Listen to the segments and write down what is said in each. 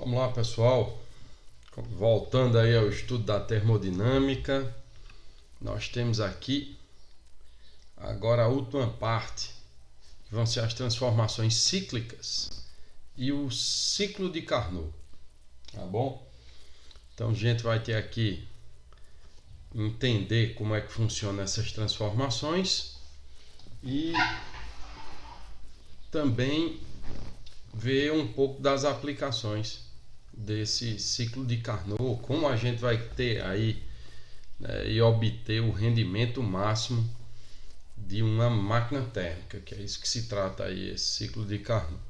Vamos lá, pessoal. Voltando aí ao estudo da termodinâmica, nós temos aqui agora a última parte, que vão ser as transformações cíclicas e o ciclo de Carnot, tá bom? Então a gente vai ter aqui entender como é que funcionam essas transformações e também ver um pouco das aplicações desse ciclo de Carnot, como a gente vai ter aí, né, e obter o rendimento máximo de uma máquina térmica, que é isso que se trata aí, esse ciclo de Carnot.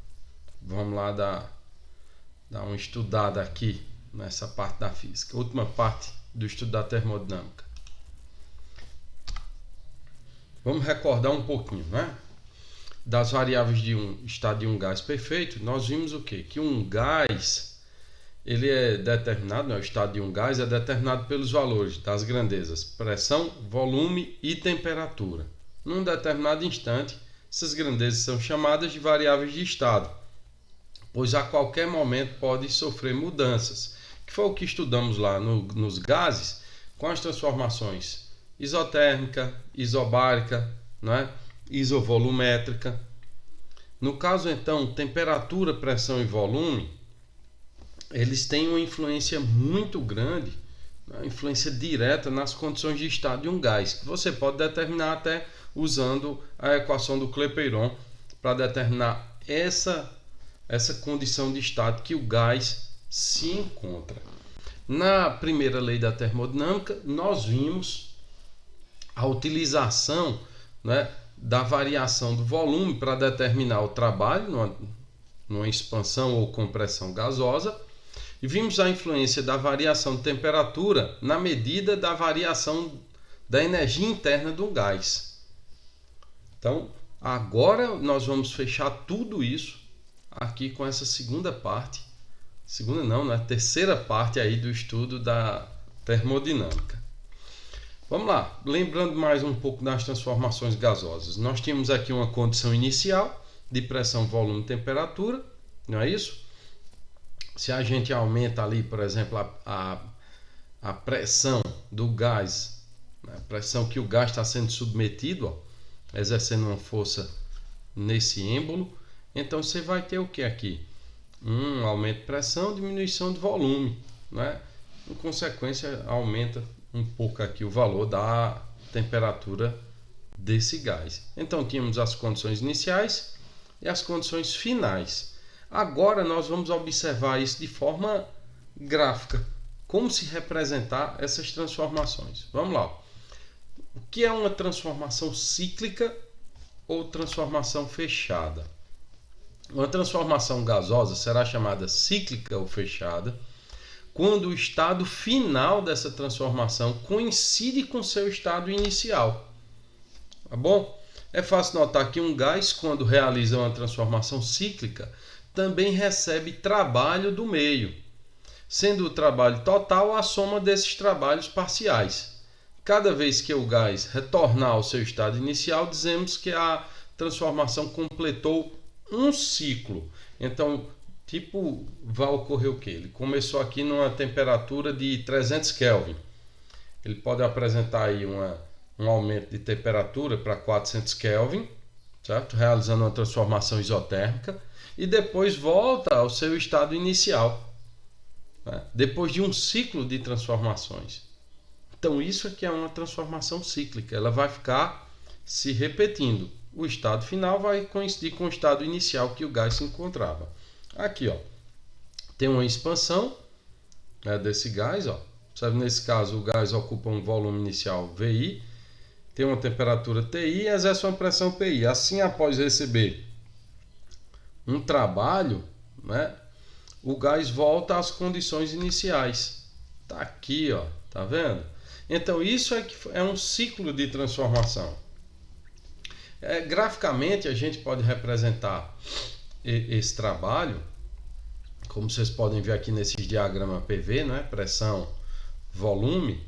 Vamos lá dar uma estudada aqui nessa parte da física, última parte do estudo da termodinâmica. Vamos recordar um pouquinho, né? Das variáveis de um estado de um gás perfeito. Nós vimos o quê? Que um gás, ele é determinado, né? O estado de um gás é determinado pelos valores das grandezas pressão, volume e temperatura. Num determinado instante, essas grandezas são chamadas de variáveis de estado, pois a qualquer momento pode sofrer mudanças, que foi o que estudamos lá nos gases, com as transformações isotérmica, isobárica, né? Isovolumétrica. No caso, então, temperatura, pressão e volume, eles têm uma influência muito grande, uma influência direta nas condições de estado de um gás, que você pode determinar até usando a equação do Clapeyron para determinar essa condição de estado que o gás se encontra. Na primeira lei da termodinâmica, nós vimos a utilização, né, da variação do volume para determinar o trabalho numa expansão ou compressão gasosa, e vimos a influência da variação de temperatura na medida da variação da energia interna do gás. Então, agora nós vamos fechar tudo isso aqui com essa segunda parte, terceira parte aí do estudo da termodinâmica. Vamos lá, lembrando mais um pouco das transformações gasosas. Nós tínhamos aqui uma condição inicial de pressão, volume e temperatura, não é isso? Se a gente aumenta ali, por exemplo, a pressão do gás, a pressão que o gás está sendo submetido, ó, exercendo uma força nesse êmbolo, então você vai ter o que aqui? Um aumento de pressão, diminuição de volume, né? Em consequência, aumenta um pouco aqui o valor da temperatura desse gás. Então tínhamos as condições iniciais e as condições finais. Agora nós vamos observar isso de forma gráfica, como se representar essas transformações. Vamos lá. O que é uma transformação cíclica ou transformação fechada? Uma transformação gasosa será chamada cíclica ou fechada quando o estado final dessa transformação coincide com seu estado inicial. Tá bom? É fácil notar que um gás, quando realiza uma transformação cíclica, também recebe trabalho do meio, sendo o trabalho total a soma desses trabalhos parciais. Cada vez que o gás retornar ao seu estado inicial, dizemos que a transformação completou um ciclo. Então, vai ocorrer o que? Ele começou aqui numa temperatura de 300 Kelvin. Ele pode apresentar aí um aumento de temperatura para 400 Kelvin, certo? Realizando uma transformação isotérmica, e depois volta ao seu estado inicial, né? Depois de um ciclo de transformações. Então isso aqui é uma transformação cíclica, ela vai ficar se repetindo. O estado final vai coincidir com o estado inicial que o gás se encontrava. Aqui, ó, tem uma expansão, né, desse gás, ó. Sabe, nesse caso o gás ocupa um volume inicial VI, tem uma temperatura TI e exerce uma pressão PI. Assim, após receber um trabalho, né, o gás volta às condições iniciais. Tá aqui, ó, tá vendo? Então isso é um ciclo de transformação. Graficamente a gente pode representar esse trabalho, como vocês podem ver aqui nesses diagramas PV, né? Pressão, volume,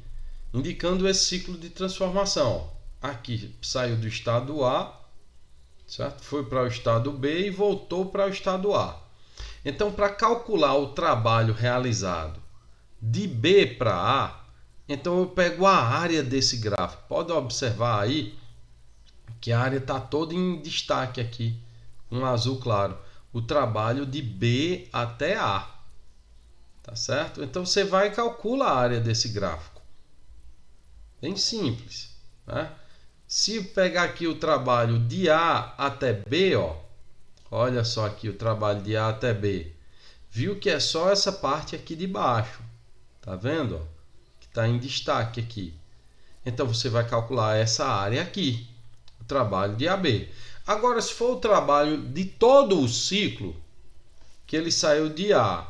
indicando esse ciclo de transformação. Aqui saiu do estado A, certo? Foi para o estado B e voltou para o estado A. Então, para calcular o trabalho realizado de B para A, então eu pego a área desse gráfico. Pode observar aí que a área está toda em destaque aqui, com azul claro. O trabalho de B até A. Tá certo? Então você vai e calcula a área desse gráfico. Bem simples, né? Se pegar aqui o trabalho de A até B, ó, olha só aqui o trabalho de A até B. Viu que é só essa parte aqui de baixo. Tá vendo? Ó? Que está em destaque aqui. Então você vai calcular essa área aqui, o trabalho de AB. Agora, se for o trabalho de todo o ciclo, que ele saiu de A,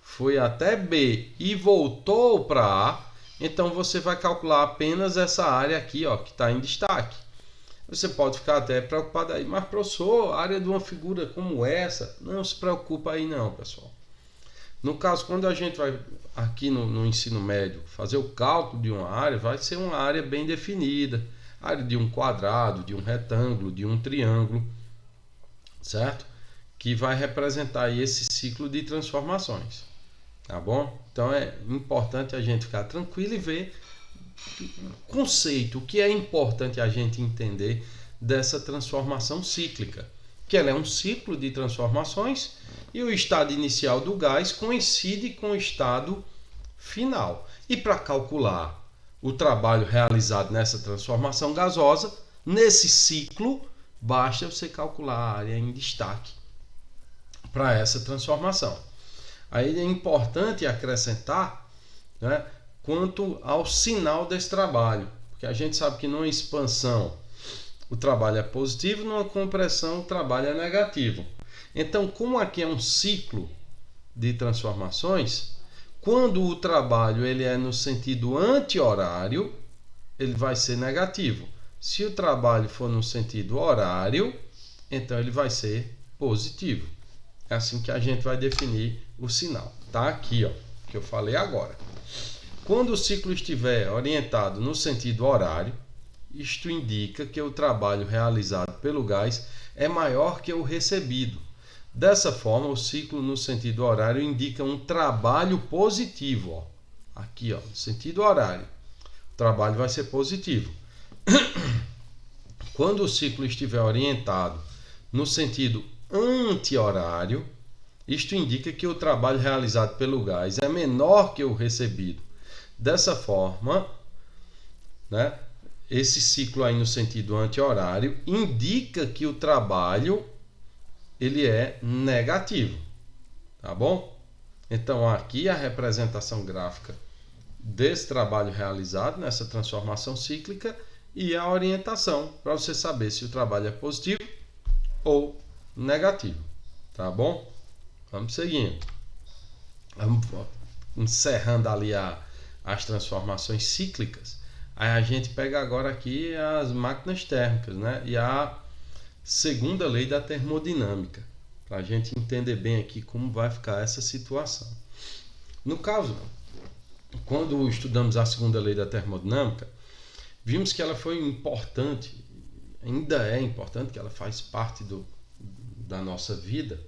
foi até B e voltou para A, então você vai calcular apenas essa área aqui, ó, que está em destaque. Você pode ficar até preocupado aí, mas professor, a área de uma figura como essa, não se preocupa aí não, pessoal. No caso, quando a gente vai aqui no ensino médio fazer o cálculo de uma área, vai ser uma área bem definida, área de um quadrado, de um retângulo, de um triângulo, certo? Que vai representar aí esse ciclo de transformações, tá bom? Então é importante a gente ficar tranquilo e ver o conceito, o que é importante a gente entender dessa transformação cíclica, que ela é um ciclo de transformações e o estado inicial do gás coincide com o estado final. E para calcular o trabalho realizado nessa transformação gasosa, nesse ciclo, basta você calcular a área em destaque para essa transformação. Aí é importante acrescentar, né, quanto ao sinal desse trabalho, porque a gente sabe que numa expansão o trabalho é positivo, numa compressão o trabalho é negativo. Então, como aqui é um ciclo de transformações, quando o trabalho ele é no sentido anti-horário, ele vai ser negativo. Se o trabalho for no sentido horário, então ele vai ser positivo. É assim que a gente vai definir o sinal. Tá aqui, ó, que eu falei agora. Quando o ciclo estiver orientado no sentido horário, isto indica que o trabalho realizado pelo gás é maior que o recebido. Dessa forma, o ciclo no sentido horário indica um trabalho positivo. Ó. Aqui, ó, no sentido horário, o trabalho vai ser positivo. Quando o ciclo estiver orientado no sentido anti-horário, isto indica que o trabalho realizado pelo gás é menor que o recebido. Dessa forma, né, esse ciclo aí no sentido anti-horário indica que o trabalho ele é negativo, tá bom? Então aqui a representação gráfica desse trabalho realizado nessa transformação cíclica e a orientação para você saber se o trabalho é positivo ou negativo, tá bom? Vamos seguindo. Vamos encerrando ali as transformações cíclicas. Aí a gente pega agora aqui as máquinas térmicas, né? E a segunda lei da termodinâmica, para a gente entender bem aqui como vai ficar essa situação. No caso, quando estudamos a segunda lei da termodinâmica, vimos que ela foi importante, ainda é importante, que ela faz parte da nossa vida,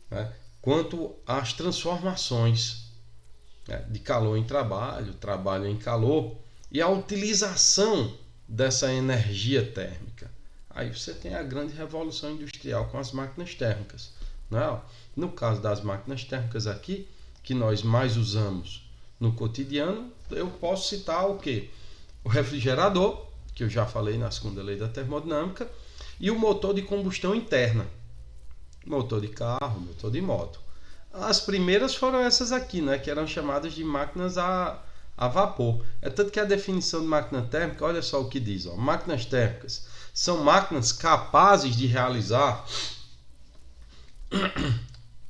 né? Quanto às transformações, né, de calor em trabalho, trabalho em calor, e a utilização dessa energia térmica. Aí você tem a grande revolução industrial com as máquinas térmicas, né? No caso das máquinas térmicas aqui, que nós mais usamos no cotidiano, eu posso citar o quê? O refrigerador, que eu já falei na segunda lei da termodinâmica, e o motor de combustão interna. Motor de carro, motor de moto. As primeiras foram essas aqui, né, que eram chamadas de máquinas a vapor. É tanto que a definição de máquina térmica, olha só o que diz, ó, máquinas térmicas são máquinas capazes de realizar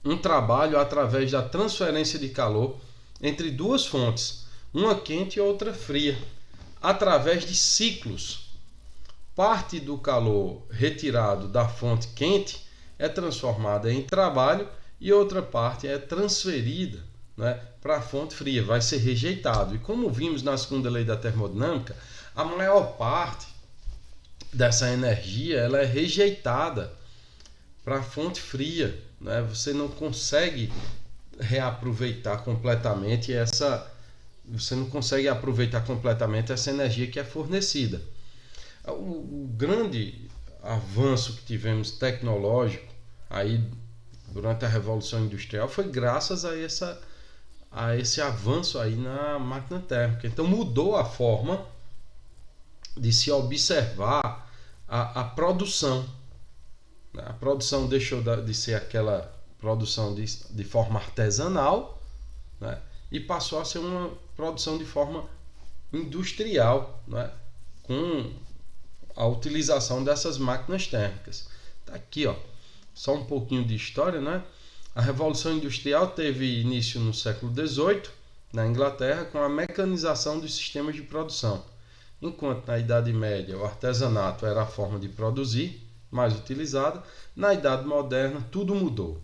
um trabalho através da transferência de calor entre duas fontes, uma quente e outra fria, através de ciclos. Parte do calor retirado da fonte quente é transformada em trabalho e outra parte é transferida, né, para a fonte fria, vai ser rejeitado. E como vimos na segunda lei da termodinâmica, a maior parte dessa energia ela é rejeitada para a fonte fria, né? Você não consegue reaproveitar completamente você não consegue aproveitar completamente essa energia que é fornecida. O grande avanço que tivemos tecnológico aí durante a Revolução Industrial foi graças a esse avanço aí na máquina térmica. Então mudou a forma de se observar a produção. A produção deixou de ser aquela produção de forma artesanal, né? E passou a ser uma produção de forma industrial, né? Com a utilização dessas máquinas térmicas. Tá aqui, ó, só um pouquinho de história, né? A Revolução Industrial teve início no século XVIII, na Inglaterra, com a mecanização dos sistemas de produção. Enquanto na Idade Média o artesanato era a forma de produzir mais utilizada, na Idade Moderna tudo mudou.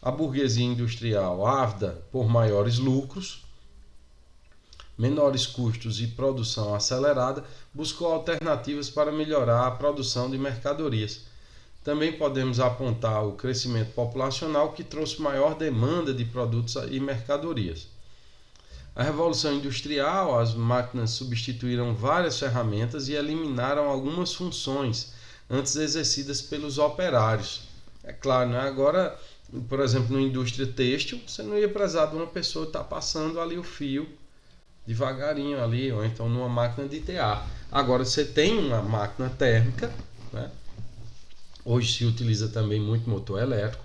A burguesia industrial, ávida por maiores lucros, menores custos e produção acelerada, buscou alternativas para melhorar a produção de mercadorias. Também podemos apontar o crescimento populacional, que trouxe maior demanda de produtos e mercadorias. A Revolução Industrial, as máquinas substituíram várias ferramentas e eliminaram algumas funções antes exercidas pelos operários. É claro, né? Agora, por exemplo, na indústria têxtil, você não ia precisar de uma pessoa estar passando ali o fio devagarinho ali, ou então numa máquina de tear. Agora você tem uma máquina térmica, né? Hoje se utiliza também muito motor elétrico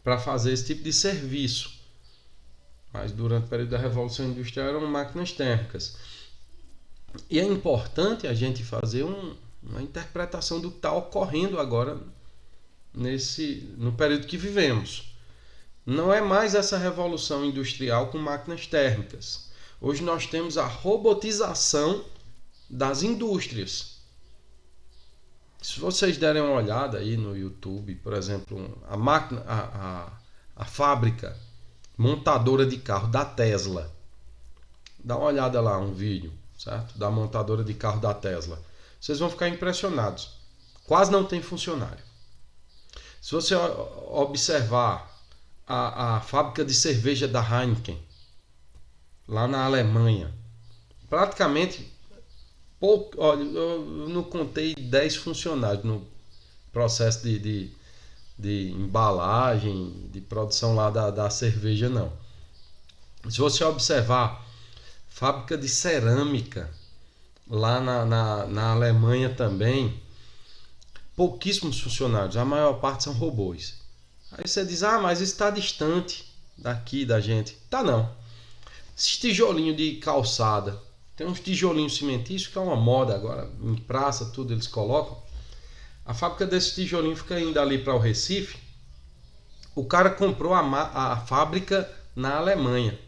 para fazer esse tipo de serviço. Mas durante o período da Revolução Industrial eram máquinas térmicas. E é importante a gente fazer uma interpretação do que está ocorrendo agora no período que vivemos. Não é mais essa revolução industrial com máquinas térmicas. Hoje nós temos a robotização das indústrias. Se vocês derem uma olhada aí no YouTube, por exemplo, a fábrica montadora de carro da Tesla. Dá uma olhada lá, um vídeo, certo? Da montadora de carro da Tesla. Vocês vão ficar impressionados. Quase não tem funcionário. Se você observar a fábrica de cerveja da Heineken, lá na Alemanha, praticamente pouco, olha, eu não contei 10 funcionários no processo de embalagem, de produção lá da cerveja, não. Se você observar fábrica de cerâmica lá na Alemanha também, pouquíssimos funcionários, a maior parte são robôs. Aí você diz, mas isso está distante daqui da gente. Tá não. Esses tijolinhos de calçada, tem uns tijolinhos cimentícios que é uma moda agora, em praça, tudo eles colocam. A fábrica desse tijolinho fica indo ali para o Recife. O cara comprou a fábrica na Alemanha.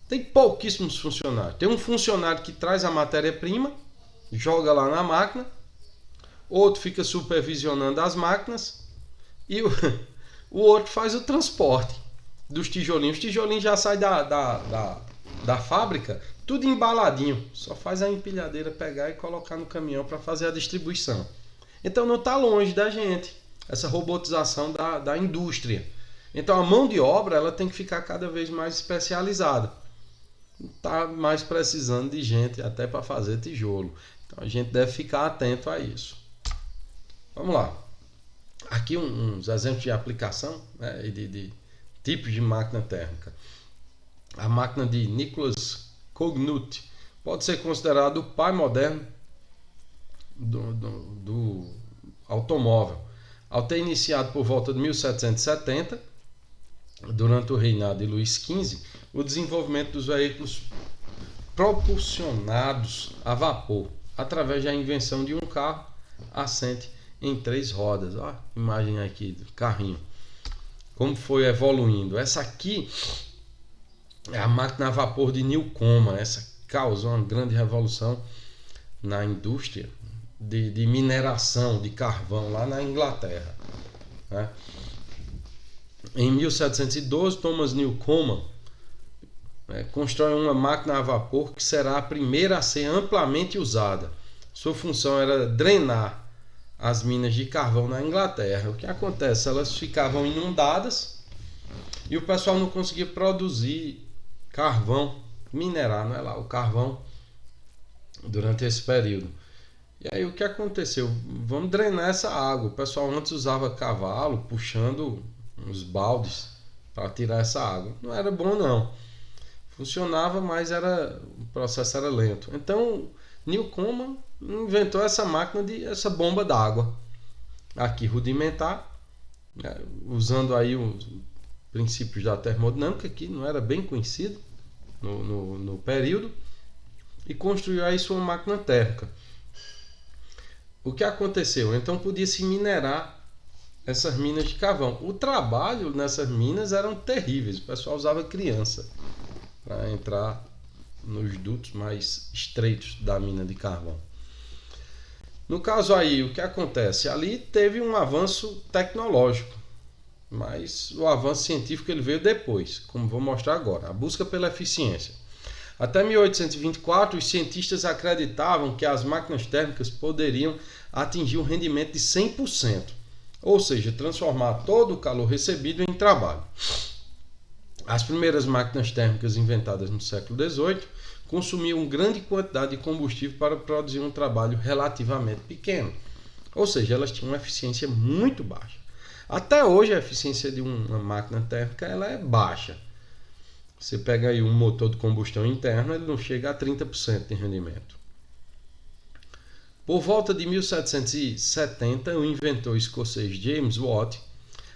Tem pouquíssimos funcionários. Tem um funcionário que traz a matéria-prima, joga lá na máquina, outro fica supervisionando as máquinas e o outro faz o transporte dos tijolinhos. Os tijolinhos já saem da fábrica, tudo embaladinho. Só faz a empilhadeira pegar e colocar no caminhão para fazer a distribuição. Então não está longe da gente essa robotização da indústria. Então a mão de obra ela tem que ficar cada vez mais especializada. Está mais precisando de gente até para fazer tijolo. Então a gente deve ficar atento a isso. Vamos lá. Aqui uns exemplos de aplicação, né, de tipos de máquina térmica. A máquina de Nicholas Cognut pode ser considerado o pai moderno do automóvel. Ao ter iniciado por volta de 1770, durante o reinado de Luís XV, o desenvolvimento dos veículos propulsionados a vapor, através da invenção de um carro assente em 3 rodas. Olha a imagem aqui do carrinho. Como foi evoluindo. Essa aqui é a máquina a vapor de Newcomen. Essa causou uma grande revolução na indústria de mineração de carvão lá na Inglaterra, né? Em 1712, Thomas Newcomen constrói uma máquina a vapor que será a primeira a ser amplamente usada. Sua função era drenar as minas de carvão na Inglaterra. O que acontece? Elas ficavam inundadas e o pessoal não conseguia produzir carvão, minerar, não é lá, o carvão durante esse período. E aí o que aconteceu? Vamos drenar essa água. O pessoal antes usava cavalo puxando uns baldes para tirar essa água. Não era bom não. Funcionava, mas o processo era lento. Então Newcomen inventou essa máquina essa bomba d'água aqui rudimentar, né, usando aí os princípios da termodinâmica, que não era bem conhecido no período, e construiu aí sua máquina térmica. O que aconteceu? Então podia-se minerar essas minas de carvão. O trabalho nessas minas eram terríveis. O pessoal usava criança para entrar nos dutos mais estreitos da mina de carvão. No caso aí, o que acontece? Ali teve um avanço tecnológico, mas o avanço científico ele veio depois, como vou mostrar agora. A busca pela eficiência. Até 1824, os cientistas acreditavam que as máquinas térmicas poderiam atingir um rendimento de 100%, ou seja, transformar todo o calor recebido em trabalho. As primeiras máquinas térmicas inventadas no século XVIII consumiam grande quantidade de combustível para produzir um trabalho relativamente pequeno, ou seja, elas tinham uma eficiência muito baixa. Até hoje a eficiência de uma máquina térmica ela é baixa. Você pega aí um motor de combustão interna, ele não chega a 30% de rendimento. Por volta de 1770, o inventor escocês James Watt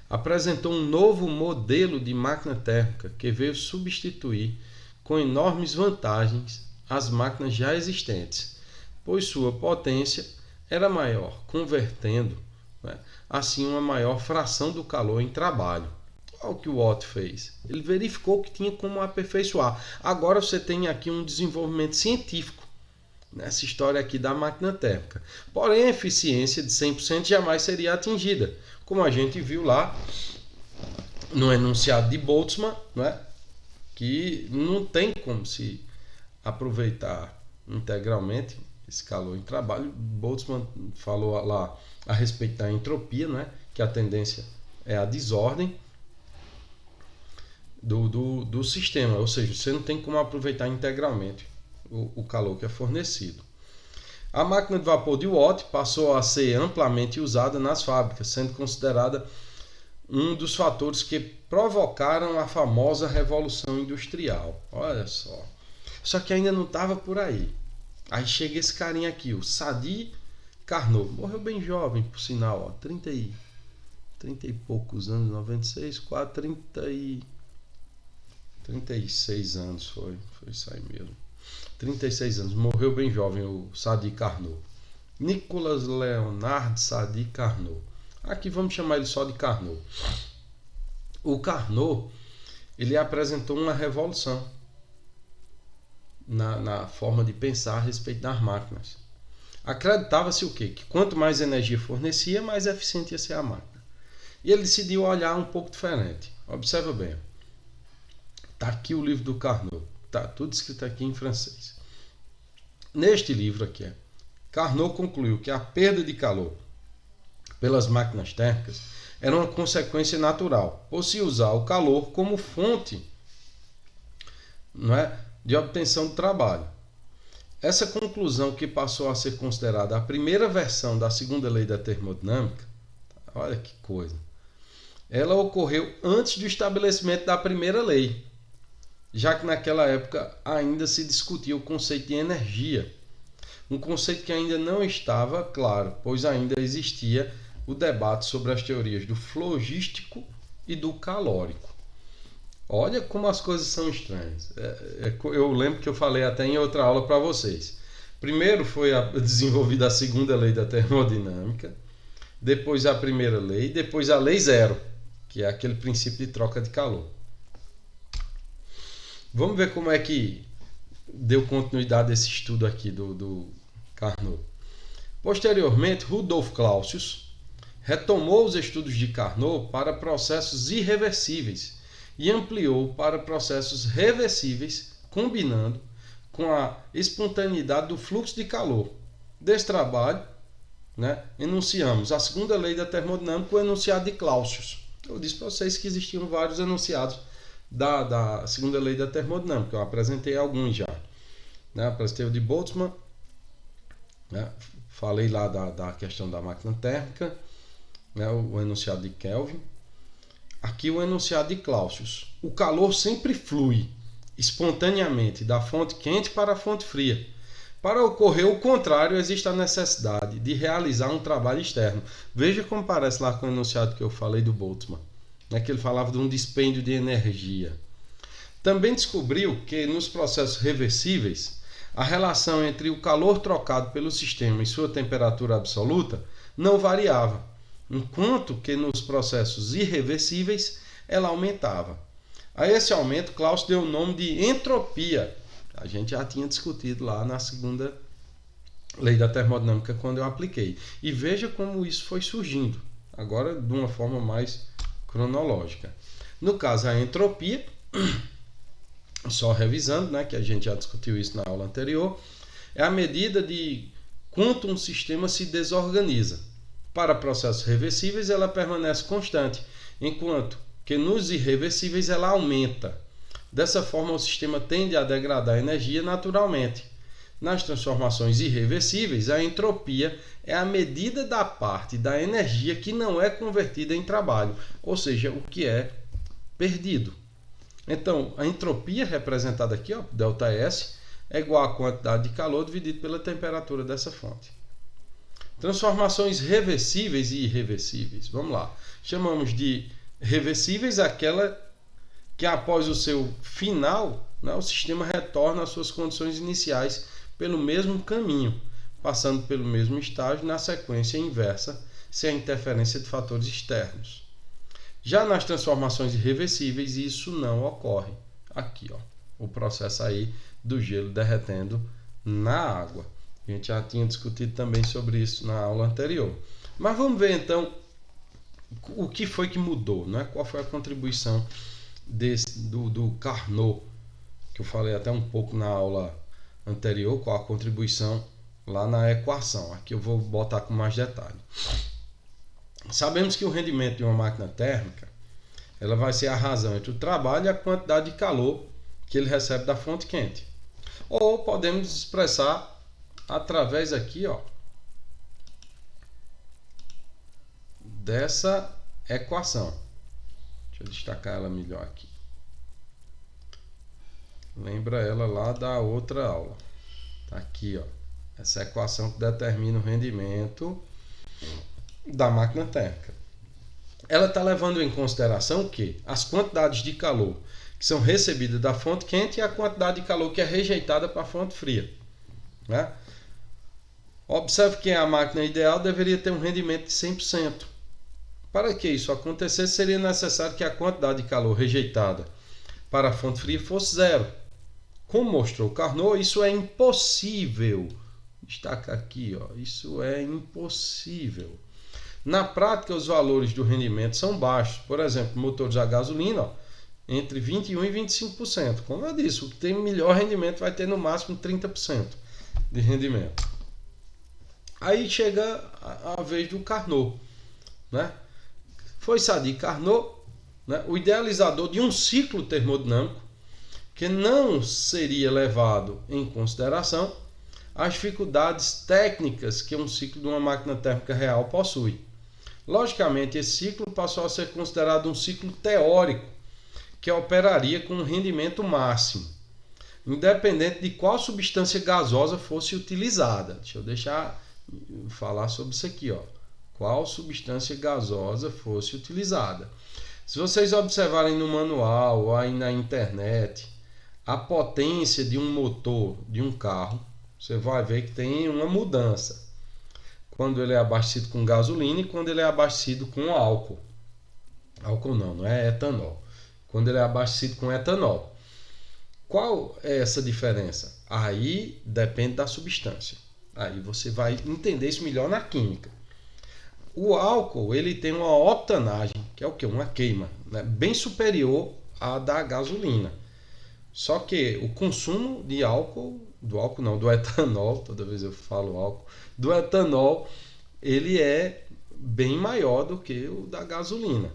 apresentou um novo modelo de máquina térmica que veio substituir com enormes vantagens as máquinas já existentes, pois sua potência era maior, convertendo, né, assim uma maior fração do calor em trabalho. Olha o que o Watt fez. Ele verificou que tinha como aperfeiçoar. Agora você tem aqui um desenvolvimento científico nessa história aqui da máquina térmica. Porém, a eficiência de 100% jamais seria atingida, como a gente viu lá no enunciado de Boltzmann, né, que não tem como se aproveitar integralmente esse calor em trabalho. Boltzmann falou lá a respeito da entropia, né, que a tendência é a desordem do sistema, ou seja, você não tem como aproveitar integralmente o calor que é fornecido. A máquina de vapor de Watt passou a ser amplamente usada nas fábricas, sendo considerada um dos fatores que provocaram a famosa Revolução Industrial. Olha só. Só que ainda não estava por aí. Aí chega esse carinha aqui, o Sadi Carnot. Morreu bem jovem, por sinal, ó, 30 e poucos anos, 96, 36 anos foi isso aí mesmo. 36 anos, morreu bem jovem o Sadi Carnot. Nicolas Leonard Sadi Carnot. Aqui vamos chamar ele só de Carnot. O Carnot, ele apresentou uma revolução na forma de pensar a respeito das máquinas. Acreditava-se o quê? Que quanto mais energia fornecia, mais eficiente ia ser a máquina. E ele decidiu olhar um pouco diferente. Observa bem. Está aqui o livro do Carnot. Está tudo escrito aqui em francês. Neste livro aqui, Carnot concluiu que a perda de calor pelas máquinas térmicas era uma consequência natural, por se usar o calor como fonte, não é, de obtenção do trabalho. Essa conclusão, que passou a ser considerada a primeira versão da segunda lei da termodinâmica, olha que coisa, ela ocorreu antes do estabelecimento da primeira lei, já que naquela época ainda se discutia o conceito de energia, um conceito que ainda não estava claro, pois ainda existia o debate sobre as teorias do flogístico e do calórico. Olha como as coisas são estranhas. Eu lembro que eu falei até em outra aula para vocês. Primeiro foi desenvolvida a segunda lei da termodinâmica, depois a primeira lei, depois a lei zero, que é aquele princípio de troca de calor. Vamos ver como é que deu continuidade esse estudo aqui do Carnot. Posteriormente, Rudolf Clausius retomou os estudos de Carnot para processos irreversíveis e ampliou para processos reversíveis, combinando com a espontaneidade do fluxo de calor. Desse trabalho, né, enunciamos a segunda lei da termodinâmica, o enunciado de Clausius. Eu disse para vocês que existiam vários enunciados da segunda lei da termodinâmica. Eu apresentei alguns já. Né? Apresentei o de Boltzmann, né? Falei lá da questão da máquina térmica, né? O enunciado de Kelvin. Aqui o enunciado de Clausius. O calor sempre flui espontaneamente da fonte quente para a fonte fria. Para ocorrer o contrário, existe a necessidade de realizar um trabalho externo. Veja como parece lá com o enunciado que eu falei do Boltzmann, né, que ele falava de um dispêndio de energia. Também descobriu que nos processos reversíveis, a relação entre o calor trocado pelo sistema e sua temperatura absoluta não variava, enquanto que nos processos irreversíveis ela aumentava. A esse aumento, Clausius deu o nome de entropia. A gente já tinha discutido lá na segunda lei da termodinâmica quando eu apliquei. E veja como isso foi surgindo, agora de uma forma mais cronológica. No caso, a entropia, só revisando, né, que a gente já discutiu isso na aula anterior, é a medida de quanto um sistema se desorganiza. Para processos reversíveis, ela permanece constante, enquanto que nos irreversíveis ela aumenta. Dessa forma, o sistema tende a degradar energia naturalmente. Nas transformações irreversíveis, a entropia é a medida da parte da energia que não é convertida em trabalho, ou seja, o que é perdido. Então, a entropia representada aqui, ó, ΔS, é igual à quantidade de calor dividido pela temperatura dessa fonte. Transformações reversíveis e irreversíveis. Vamos lá. Chamamos de reversíveis aquela que após o seu final, né, o sistema retorna às suas condições iniciais pelo mesmo caminho, passando pelo mesmo estágio na sequência inversa, sem a interferência de fatores externos. Já nas transformações irreversíveis, isso não ocorre. Aqui, ó, o processo aí do gelo derretendo na água. A gente já tinha discutido também sobre isso na aula anterior. Mas vamos ver então o que foi que mudou, né? Qual foi a contribuição do Carnot, que eu falei até um pouco na aula anterior, qual a contribuição lá na equação. Aqui eu vou botar com mais detalhe. Sabemos que o rendimento de uma máquina térmica ela vai ser a razão entre o trabalho e a quantidade de calor que ele recebe da fonte quente. Ou podemos expressar através aqui, ó, dessa equação. Deixa eu destacar ela melhor aqui. Lembra ela lá da outra aula. Tá aqui, ó. Essa equação que determina o rendimento da máquina térmica. Ela está levando em consideração que as quantidades de calor que são recebidas da fonte quente e a quantidade de calor que é rejeitada para a fonte fria, né? Observe que a máquina ideal deveria ter um rendimento de 100%. Para que isso acontecesse, seria necessário que a quantidade de calor rejeitada para a fonte fria fosse zero. Como mostrou Carnot, isso é impossível. Destaca aqui, ó, isso é impossível. Na prática, os valores do rendimento são baixos. Por exemplo, motores a gasolina, ó, entre 21% e 25%. Como eu disse, o que tem melhor rendimento vai ter no máximo 30% de rendimento. Aí chega a vez do Carnot, né? Foi Sadi Carnot, né, o idealizador de um ciclo termodinâmico que não seria levado em consideração as dificuldades técnicas que um ciclo de uma máquina térmica real possui. Logicamente, esse ciclo passou a ser considerado um ciclo teórico que operaria com um rendimento máximo, independente de qual substância gasosa fosse utilizada. Deixa eu falar sobre isso aqui, ó. Qual substância gasosa fosse utilizada. Se vocês observarem no manual ou aí na internet a potência de um motor de um carro, você vai ver que tem uma mudança quando ele é abastecido com gasolina e quando ele é abastecido com álcool. Álcool não é etanol. Quando ele é abastecido com etanol. Qual é essa diferença? Aí depende da substância. Aí você vai entender isso melhor na química. O álcool ele tem uma octanagem, que é o que? Uma queima, né? Bem superior à da gasolina. Só que o consumo de álcool, do etanol, toda vez eu falo álcool, do etanol, ele é bem maior do que o da gasolina,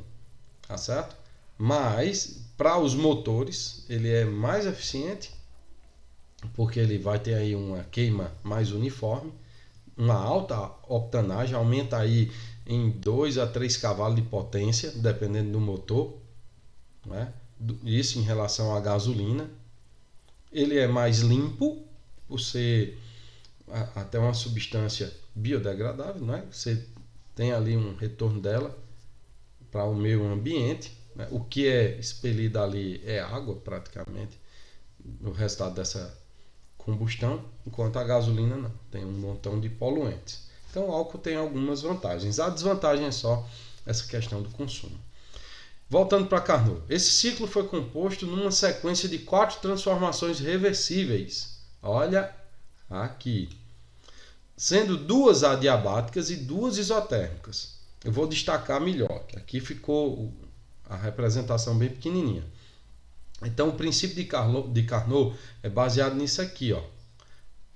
tá certo? Mas para os motores ele é mais eficiente, porque ele vai ter aí uma queima mais uniforme, uma alta octanagem, aumenta aí em 2 a 3 cavalos de potência, dependendo do motor, né? Isso em relação à gasolina. Ele é mais limpo, por ser até uma substância biodegradável, né? Você tem ali um retorno dela para o meio ambiente, né? O que é expelido ali é água praticamente, o resultado dessa combustão, enquanto a gasolina não, tem um montão de poluentes. Então o álcool tem algumas vantagens, a desvantagem é só essa questão do consumo. Voltando para Carnot, esse ciclo foi composto numa sequência de 4 transformações reversíveis, olha aqui, sendo 2 adiabáticas e 2 isotérmicas. Eu vou destacar melhor, que aqui ficou a representação bem pequenininha. Então o princípio de Carnot é baseado nisso aqui, ó.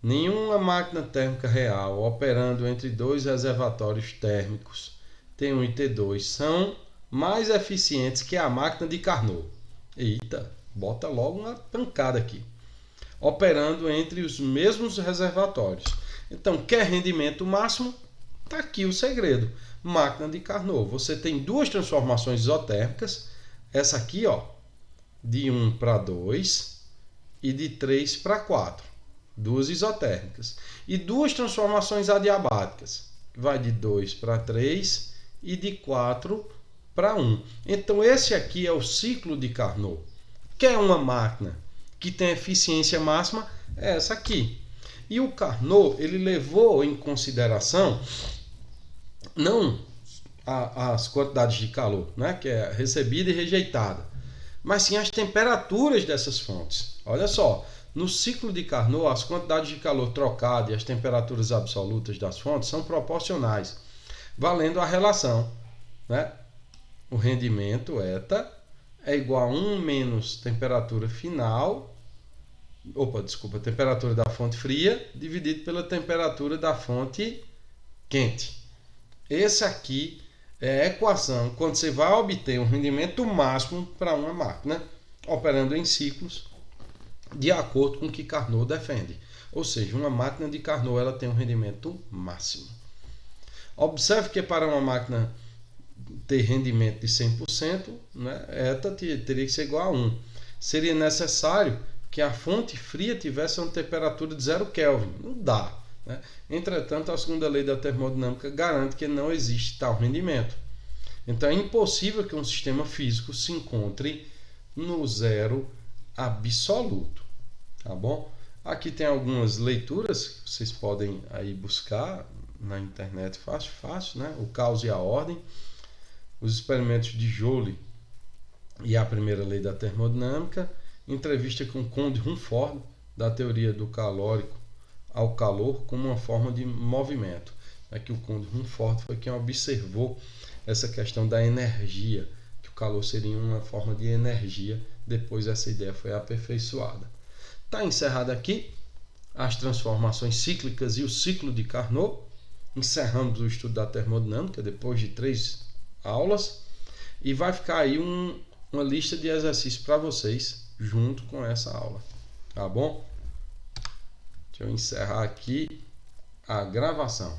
Nenhuma máquina térmica real operando entre 2 reservatórios térmicos T1 e T2 são mais eficientes que a máquina de Carnot. Eita, bota logo uma pancada aqui. Operando entre os mesmos reservatórios. Então, quer rendimento máximo? Tá aqui o segredo. Máquina de Carnot. Você tem 2 transformações isotérmicas. Essa aqui, ó, de 1 para 2 e de 3 para 4. 2 isotérmicas. E 2 transformações adiabáticas. Vai de 2 para 3 e de 4 para 1. Então esse aqui é o ciclo de Carnot. Quer uma máquina que tem eficiência máxima? É essa aqui. E o Carnot, ele levou em consideração não as quantidades de calor, né, que é recebida e rejeitada, mas sim as temperaturas dessas fontes. Olha só, no ciclo de Carnot, as quantidades de calor trocado e as temperaturas absolutas das fontes são proporcionais, valendo a relação, né? O rendimento eta é igual a 1 menos temperatura final, temperatura da fonte fria dividido pela temperatura da fonte quente. Esse aqui é a equação quando você vai obter um rendimento máximo para uma máquina operando em ciclos de acordo com o que Carnot defende. Ou seja, uma máquina de Carnot ela tem um rendimento máximo. Observe que para uma máquina ter rendimento de 100%, né, eta teria que ser igual a 1. Seria necessário que a fonte fria tivesse uma temperatura de 0 Kelvin. Não dá. Né? Entretanto, a segunda lei da termodinâmica garante que não existe tal rendimento. Então é impossível que um sistema físico se encontre no zero absoluto. Tá bom? Aqui tem algumas leituras que vocês podem aí buscar na internet fácil, né? O Caos e a Ordem, os experimentos de Joule e a primeira lei da termodinâmica, entrevista com Conde Rumford, da teoria do calórico ao calor como uma forma de movimento. Aqui o Conde Rumford foi quem observou essa questão da energia, que o calor seria uma forma de energia, depois essa ideia foi aperfeiçoada. Está encerrado aqui as transformações cíclicas e o ciclo de Carnot. Encerramos o estudo da termodinâmica depois de 3 aulas e vai ficar aí uma lista de exercícios para vocês junto com essa aula, tá bom? Deixa eu encerrar aqui a gravação.